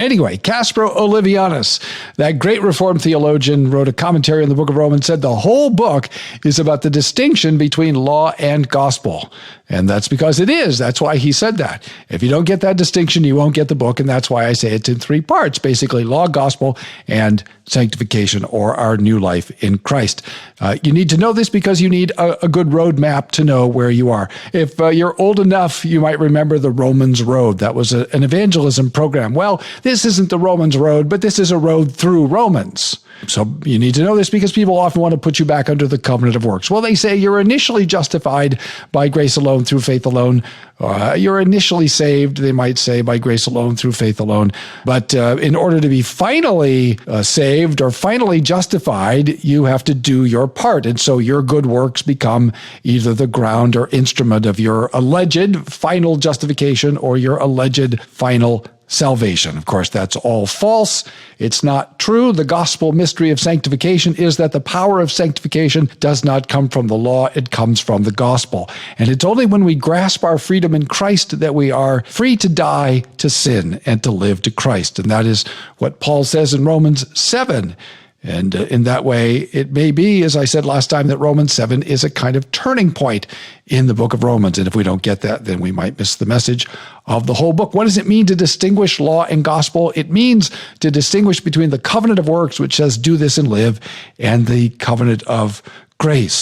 Anyway, Caspar Olevianus, that great Reformed theologian, wrote a commentary on the book of Romans, said the whole book is about the distinction between law and gospel. And that's because it is. That's why he said that. If you don't get that distinction, you won't get the book. And that's why I say it's in three parts, basically law, gospel, and sanctification, or our new life in Christ. You need to know this because you need a good roadmap to know where you are. If you're old enough, you might remember the Romans Road. That was an evangelism program. Well, this isn't the Romans Road, but this is a road through Romans. So you need to know this because people often want to put you back under the covenant of works. Well, they say you're initially justified by grace alone, through faith alone. You're initially saved, they might say, by grace alone, through faith alone. But in order to be finally saved or finally justified, you have to do your part. And so your good works become either the ground or instrument of your alleged final justification or your alleged final salvation. Of course, that's all false. It's not true. The gospel mystery of sanctification is that the power of sanctification does not come from the law. It comes from the gospel. And it's only when we grasp our freedom in Christ that we are free to die to sin and to live to Christ. And that is what Paul says in Romans 7. And in that way, it may be, as I said last time, that Romans 7 is a kind of turning point in the book of Romans. And if we don't get that, then we might miss the message of the whole book. What does it mean to distinguish law and gospel? It means to distinguish between the covenant of works, which says do this and live, and the covenant of grace.